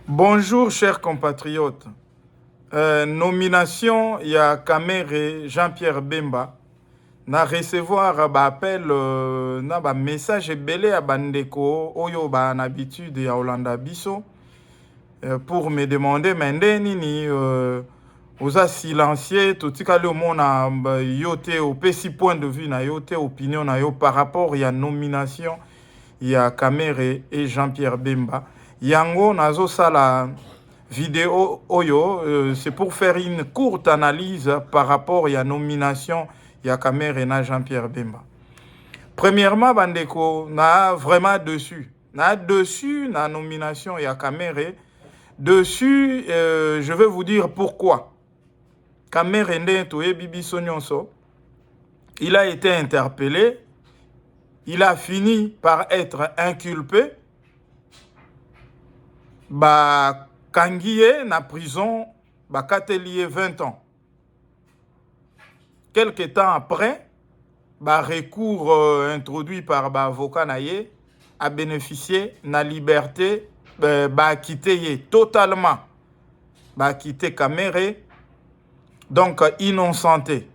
Bonjour chers compatriotes. Nomination ya Kamere Jean-Pierre Bemba na recevoir appel na ba message ebele ya bandeko oyo ba na habitude ya Hollanda biso pour me demander mende nini oza silencieux totikali omona yo te opesi point de vue na yo te opinion na yo par rapport ya nomination ya Kamere et Jean-Pierre Bemba. Yango nazo sala vidéo oyo, c'est pour faire une courte analyse par rapport à la nomination ya Kamere et Jean-Pierre Bemba. Premièrement, bandeko, na vraiment dessus. Na dessus, na nomination ya Kamere. Dessus, je vais vous dire pourquoi. Kamere Ndento Bibi Sonyonso, il a été interpellé. Il a fini par être inculpé. Ba Kangiye na prison, bakatelier 20 ans. Quelques temps après, recours introduit par l'avocat Naye a bénéficié de la liberté, quitté totalement, quitté Kamere, donc innocenté.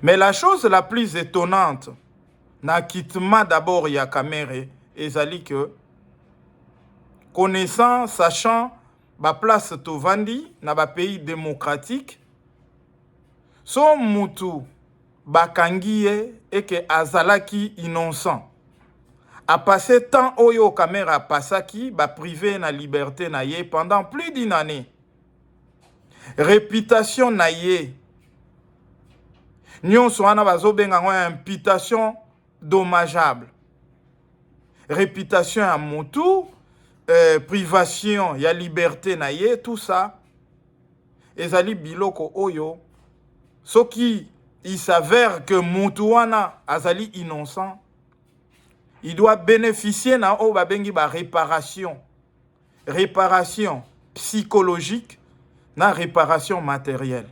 Mais la chose la plus étonnante, na quittement d'abord ya Kamere, ezali que connaissant, sachant, ba place tovandi na ba pays démocratique, son mutu bakangiye et que azalaki innocent. A passé tant oyo Kamera pasaki ba privé na liberté na ye pendant plus d'une année. Réputation na ye. Nyonso wana bazobenga ngwa imputation dommageable. Réputation à mutu, privation, ya liberté na ye, tout ça, ezali biloko oyo, ce qui il s'avère que Moutouana azali innocent, il doit bénéficier na o babengi ba réparation, réparation psychologique, na réparation matérielle.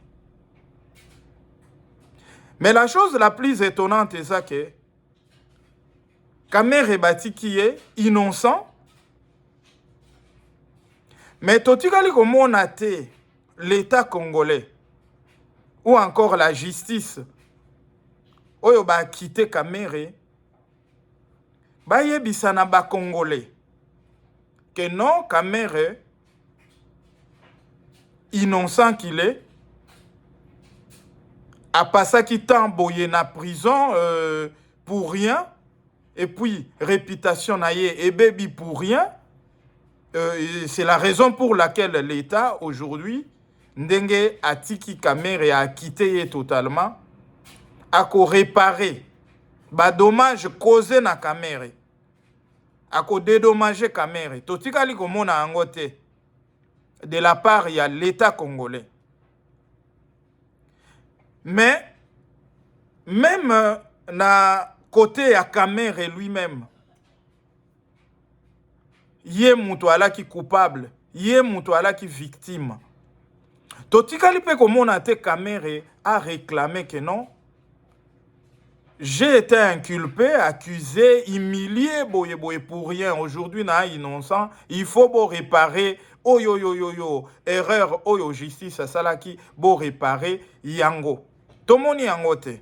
Mais la chose la plus étonnante est ça que Kamere Batiki est innocent. Mais totikali komona te l'État congolais ou encore la justice oyo ba quitté Kamere ba yebisa na ba congolais que non, Kamere innocent qu'il est a passé qui temps boyé na prison pour rien et puis réputation na ye et baby pour rien. C'est la raison pour laquelle l'État, aujourd'hui, Ndenge Atiki Kamere a quitté totalement, a réparé les dommages causés na Kamere, a dédommagé Kamere. Totikali komona angote de la part de l'État congolais. Mais, même na côté à Kamere lui-même, yé mutu alaki coupable, yé mutu alaki victime. Totikali pe komona te Kamere a réclamé que non, j'ai été inculpé, accusé, humilié, boye pour rien. Aujourd'hui, na innocent, il faut réparer. Oh yo yo yo yo, erreur, oh yo justice, salaki, bo réparer, yango. Tomoni yango te.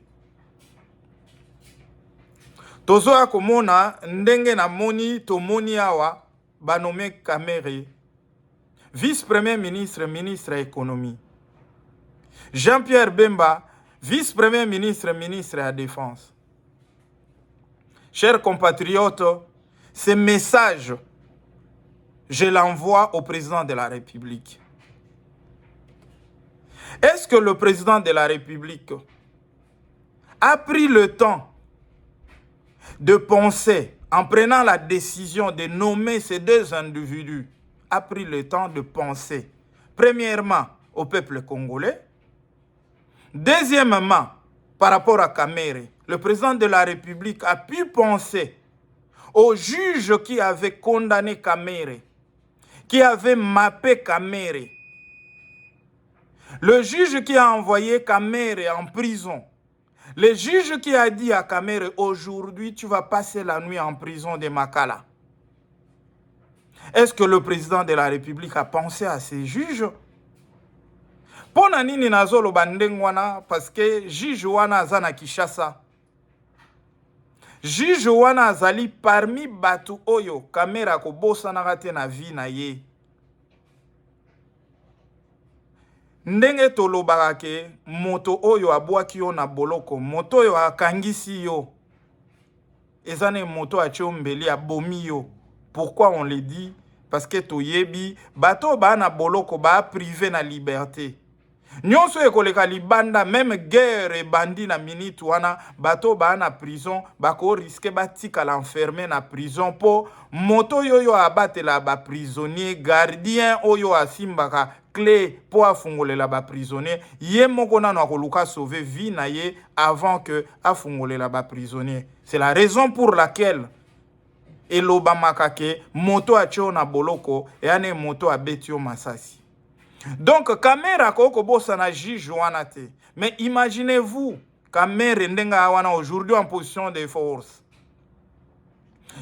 Tozo akomona, ndenge na moni, tomoni awa, banome Kamere, vice-premier ministre, ministre économie. Jean-Pierre Bemba, vice-premier ministre, ministre de la Défense. Chers compatriotes, ce message, je l'envoie au président de la République. Est-ce que le président de la République a pris le temps de penser, en prenant la décision de nommer ces deux individus, a pris le temps de penser, premièrement, au peuple congolais, deuxièmement, par rapport à Kamere, le président de la République a pu penser aux juges qui avaient condamné Kamere, qui avaient mappé Kamere, le juge qui a envoyé Kamere en prison, le juge qui a dit à Kamere, aujourd'hui, tu vas passer la nuit en prison de Makala. Est-ce que le président de la République a pensé à ces juges? Pona nini nazolo bandengwana parce que juge wana azana Kishasa. Juge wana azali parmi batu oyo kamera ko bosa na rate na vie na ye. Ndenge tolobaka ke moto oyo abwaki yo na boloko, moto oyo akangisi yo. Ezane moto achombeli abomi yo. Pourquoi on le dit? Parce que toyebi bato ba na boloko ba privé na liberté. Nyonso ekoleka libanda même guerre et bandi na minute wana bato ba na prison bako risque batika l'enfermer na prison po moto yoyo abatela ba prisonnier gardien oyo asimbaka clé po afungolela ba prisonnier ye moko nano akoluka sauver vie na ye avant que afungolela ba prisonnier. C'est la raison pour laquelle elobamaka ke moto atio na boloko et ane moto abetio masasi. Donc, Kamera koko bossa na juge wana te. Mais imaginez-vous, Kamera ndenga wana aujourd'hui en position de force.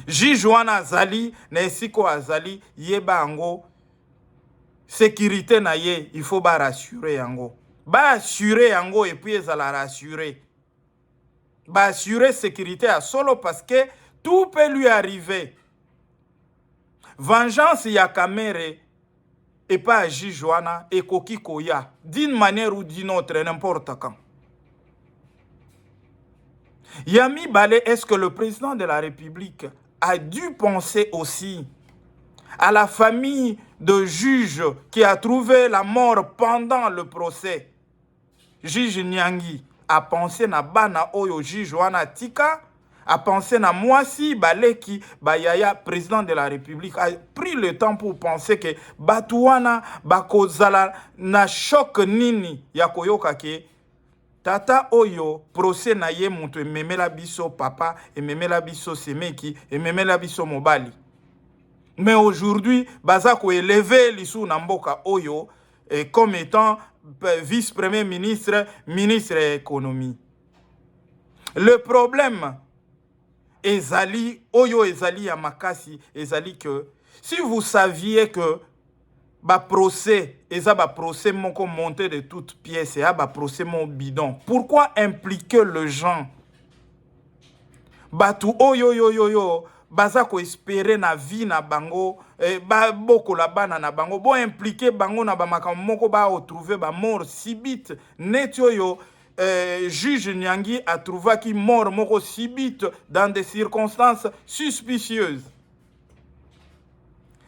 Juge wana azali, na esiko azali, yeba ango, sécurité na ye, il faut ba rassurer yango. Ba assurer yango et puis ezala rassurer. Ba assurer sécurité à solo parce que tout peut lui arriver. Vengeance ya Kamera et pas à Jijoana et Koki Koya, d'une manière ou d'une autre, n'importe quand. Yami Balé, est-ce que le président de la République a dû penser aussi à la famille de juge qui a trouvé la mort pendant le procès? Juge Nyangi a pensé na bana oyo Jijoana Tika, a pensé na Mwasi Baleki Bayaya, président de la République, a pris le temps pour penser que Batouana Bakozala na choc nini ya koyoka ke tata oyo procès na ye mutu memela biso papa et memela biso semeki et memela biso mobali. Mais aujourd'hui, bazako élevé l'issue na mboka oyo comme étant vice-premier ministre, ministre de l'économie. Le problème ezali, oyo ezali ya makasi, ezali que si vous saviez que ba procès, eza ba procès moko monté de toutes pièces, et ba procès mon bidon, pourquoi impliquer le gens? Batu oyo yo yo yo, baza ko espérer na vie na bango, ba boko la bana na bango, bo impliquer bango na ba makambo moko ba retrouver ba mort subite, net yo yo. Juge Nyangi a trouvé qu'il mort moko subite dans des circonstances suspicieuses.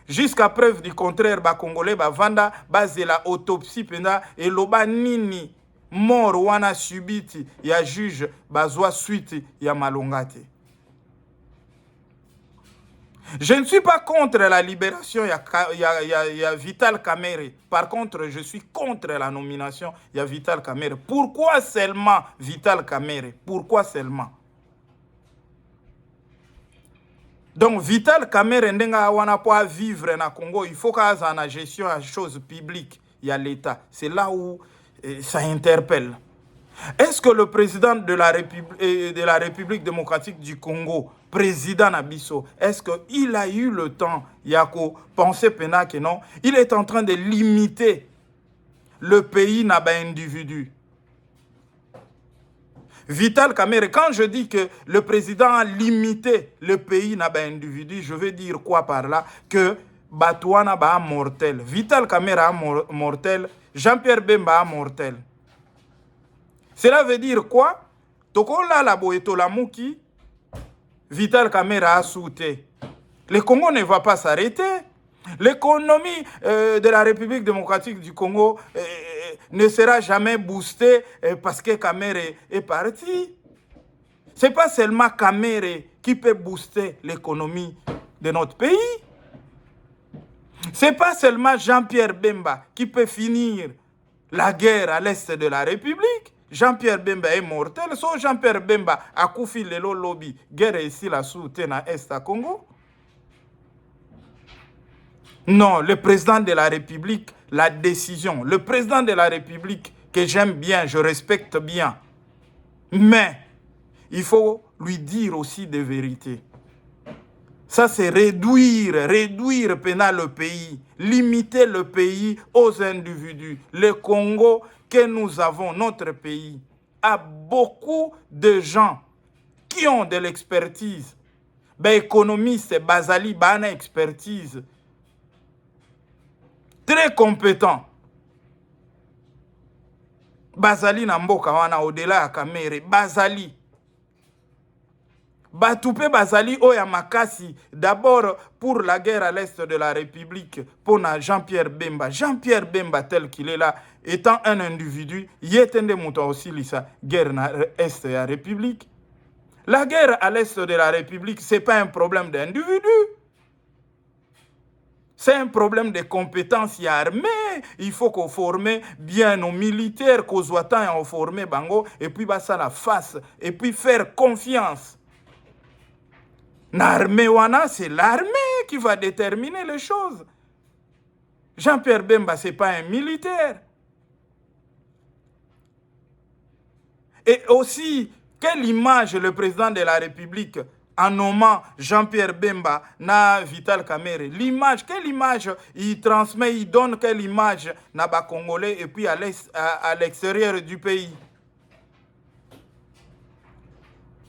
Jusqu'à preuve du contraire, ba Congolais ba vanda basé la autopsie pena et loba nini mort wana subite ya juge bazwa suite ya malongate. Je ne suis pas contre la libération ya Vital Kamerhe. Par contre, je suis contre la nomination ya Vital Kamerhe. Pourquoi seulement Vital Kamerhe? Pourquoi seulement? Donc, Vital Kamerhe ndenga wana po vivre na Congo, il faut qu'il y ait une gestion à choses publiques, il y a l'État. C'est là où ça interpelle. Est-ce que le président de la République démocratique du Congo, président Nabiso, est-ce qu'il a eu le temps, Yako, penser pena que non? Il est en train de limiter le pays naba individu. Vital Kamerhe, quand je dis que le président a limité le pays naba individu, je veux dire quoi par là? Que Batouana ba mortel. Vital Kamerhe a mortel. Jean-Pierre Bemba a mortel. Cela veut dire quoi? Tokola la boeto la mouki, Vital Kamerhe a sauté. Le Congo ne va pas s'arrêter. L'économie de la République démocratique du Congo ne sera jamais boostée parce que Kamerhe est parti. Ce n'est pas seulement Kamerhe qui peut booster l'économie de notre pays. Ce n'est pas seulement Jean-Pierre Bemba qui peut finir la guerre à l'est de la République. Jean-Pierre Bemba est mortel. So Jean-Pierre Bemba a koufi le lobby. Guerre ici la soute na Est à Congo. Non, le président de la République, la décision. Le président de la République que j'aime bien, je respecte bien. Mais il faut lui dire aussi des vérités. Ça, c'est réduire pendant le pays, limiter le pays aux individus. Le Congo que nous avons, notre pays, a beaucoup de gens qui ont de l'expertise. Économiste, Bazali, bana expertise. Très compétent. Bazali Namboka wana au-delà ya Kamere, Bazali. Batupe Bazali Oya Makasi, d'abord pour la guerre à l'est de la République, pour Jean-Pierre Bemba. Jean-Pierre Bemba tel qu'il est là, étant un individu, yetende muta aussi lisa guerre à l'est de la République. La guerre à l'est de la République, ce n'est pas un problème d'individu. C'est un problème de compétences armées. Il faut qu'on forme bien nos militaires, qu'on soit tant former bango, et puis ça la face, et puis faire confiance. L'armée wana, c'est l'armée qui va déterminer les choses. Jean-Pierre Bemba, ce n'est pas un militaire. Et aussi, quelle image le président de la République, en nommant Jean-Pierre Bemba, na Vital Kamerhe, l'image, quelle image il transmet, il donne quelle image na ba Congolais et puis à l'extérieur du pays?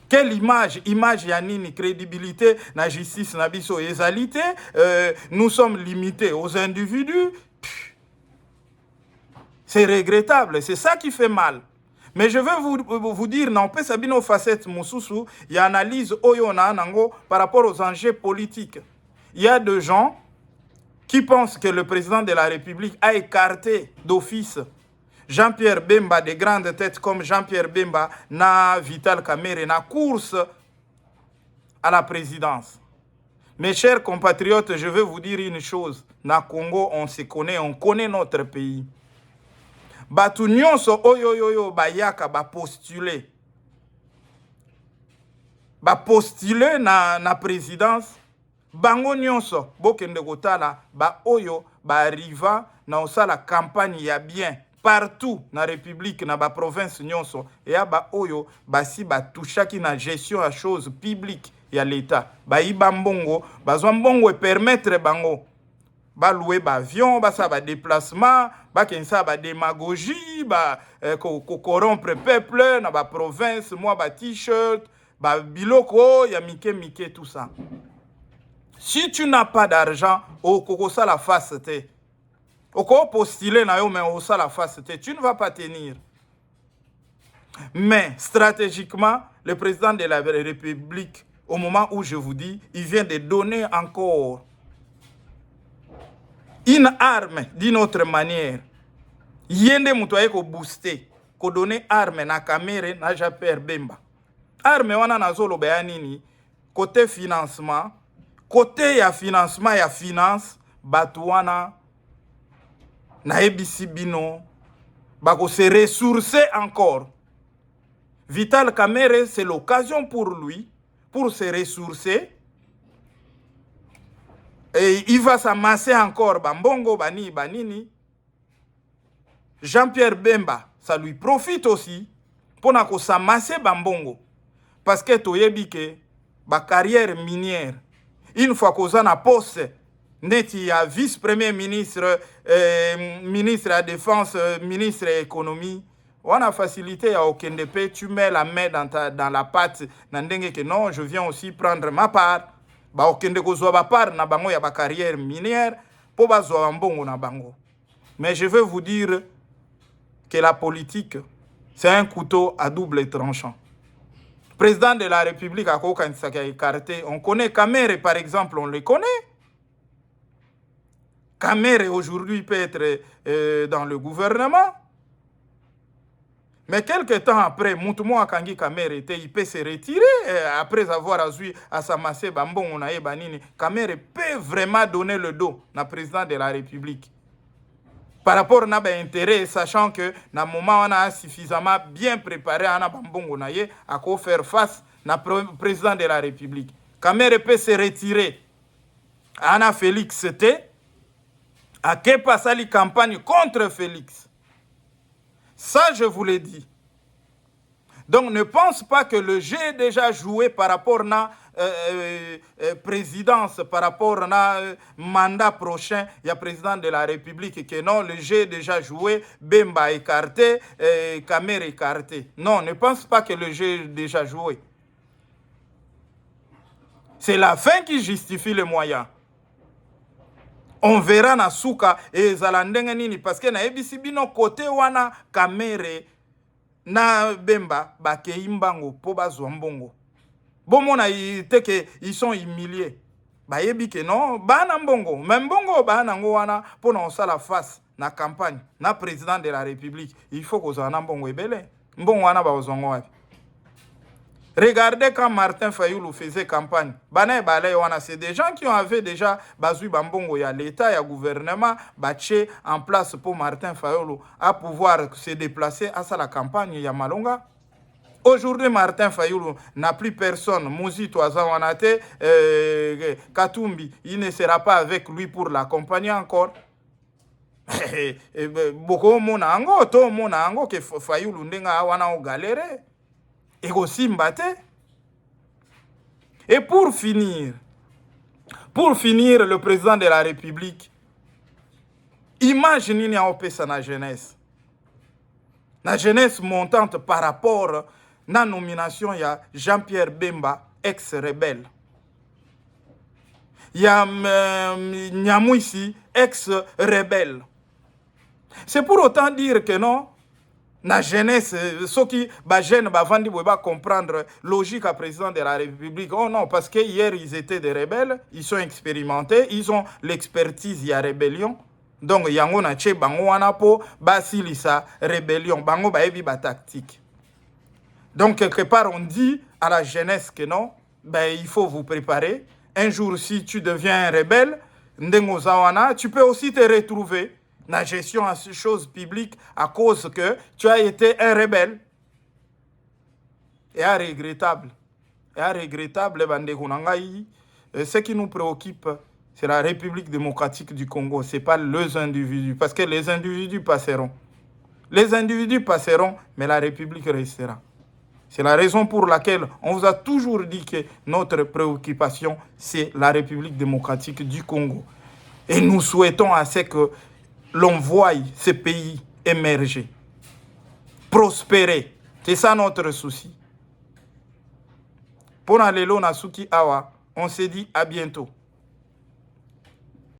Quelle image? Image yanini, crédibilité, na justice, na biso, égalité, nous sommes limités aux individus. C'est regrettable, c'est ça qui fait mal. Mais je veux vous dire, non, peut sabino facette mususu, il y a analyse oyona nango par rapport aux enjeux politiques. Il y a des gens qui pensent que le président de la République a écarté d'office Jean-Pierre Bemba, des grandes têtes comme Jean-Pierre Bemba, na Vital Kamerhe, na course à la présidence. Mes chers compatriotes, je veux vous dire une chose. Na Congo, on se connaît, on connaît notre pays. Batu nyonso oyoyoyo bayaka ba postuler na présidence. Bango nyonso bokende kotala ba oyo ba arriva na osala campagne ya bien partout na république na ba province nyonso ya ba oyo basi ba touchaki na gestion à choses publiques ya l'état ba iba mbongo bazwa mbongo et permettre bango ba louer ba avion ba sa ba déplacement ba kensa ba démagogie ba corrompre peuple na ba province moi ba t-shirt ba biloko ya mike tout ça. Si tu n'as pas d'argent au kokosa la face te oko postuler na yo mais au sa la face te, tu ne vas pas tenir. Mais stratégiquement le président de la République, au moment où je vous dis, il vient de donner encore une arme d'une autre manière. Yende mutoye ko booster, ko donner arme na Kamerhe na Jean-Pierre Bemba. Arme wana na zolo bayanini côté financement, côté ya financement ya finance, batu wana na ebisi bino bako se ressourcer encore. Vital Kamerhe, c'est l'occasion pour lui pour se ressourcer. Et il va s'amasser encore bambongo banini. Jean-Pierre Bemba, ça lui profite aussi pour s'amasser bambongo. Parce que toyebi ke ba carrière minière, une fois qu'on a poste neti ya vice-premier ministre, ministre de la défense, ministre de l'économie, on a facilité à Okendepe, tu mets la main dans la pâte, nandenge que non, je viens aussi prendre ma part. Ba okende kozwa ba part na bango ya ba carrière minière po bazwa mbongo na bango. Mais je veux vous dire que la politique, c'est un couteau à double tranchant. Président de la République a écarté. On connaît Kamerhe, par exemple, on le connaît. Kamerhe aujourd'hui peut être dans le gouvernement. Mais quelques temps après, Moutoumou Akangi Kamerhe, il peut se retirer après avoir assis à s'amasser Bambon Onaye Banini. Kamerhe peut vraiment donner le dos au président de la République. Par rapport à l'intérêt, sachant que dans le moment où on a suffisamment bien préparé à Bambon Onaye à faire face au président de la République. Kamerhe peut se retirer. Anna Félix c'était à qui passe la campagne contre Félix. Ça, je vous l'ai dit. Donc ne pense pas que le jeu est déjà joué par rapport à la présidence, par rapport à mandat prochain, il y a président de la République, que non, le jeu est déjà joué, Bemba écarté, Kamere écarté. Non, ne pense pas que le jeu est déjà joué. C'est la fin qui justifie le moyen. On verra na suka et zalandenge nini parce que na ebisi bino côté wana Kamere na Bemba bakei mbango po bazwa mbongo. Bomona teke ils sont humiliés. Ba yebi ke non bana mbongo, même mbongo bana ngo wana po na osala face na campagne na président de la République. Il faut que na mbongo ebele. Mbongo wana ba ozongo wapi. Regardez quand Martin Fayoulou faisait campagne. C'est des gens qui avaient déjà bazui bambongo, il y a l'État, il y a le gouvernement, batché en place pour Martin Fayoulou à pouvoir se déplacer à la campagne, il y a Malonga. Aujourd'hui, Martin Fayoulou n'a plus personne. Mouzi Toazawanate, Katumbi, il ne sera pas avec lui pour l'accompagner encore. Beaucoup monango, tout monango que Fayoulou ndenga wana o galéré. Et aussi Mbate. Et pour finir, le président de la République, imaginez la jeunesse. La jeunesse montante par rapport à la nomination, il y a Jean-Pierre Bemba, ex-rebelle. Il y a Nyamouissi, ex-rebelle. C'est pour autant dire que non, la jeunesse, ceux qui vont comprendre logique à président de la République. Oh non, parce que hier ils étaient des rebelles, ils sont expérimentés, ils ont l'expertise, il y a rébellion. Donc, yango na che bango wana po basilisa rébellion, bango baebi ba tactique. Donc, quelque part, on dit à la jeunesse que non, ben, il faut vous préparer. Un jour, si tu deviens un rebelle, ndengo zawana, tu peux aussi te retrouver la gestion à ces choses publiques à cause que tu as été un rebelle. Et regrettable. Ce qui nous préoccupe, c'est la République démocratique du Congo. Ce n'est pas les individus. Parce que les individus passeront. Les individus passeront, mais la République restera. C'est la raison pour laquelle on vous a toujours dit que notre préoccupation, c'est la République démocratique du Congo. Et nous souhaitons à ce que l'on voit ce pays émerger, prospérer. C'est ça notre souci. Pour Alelo Nasuki Awa, on se dit à bientôt.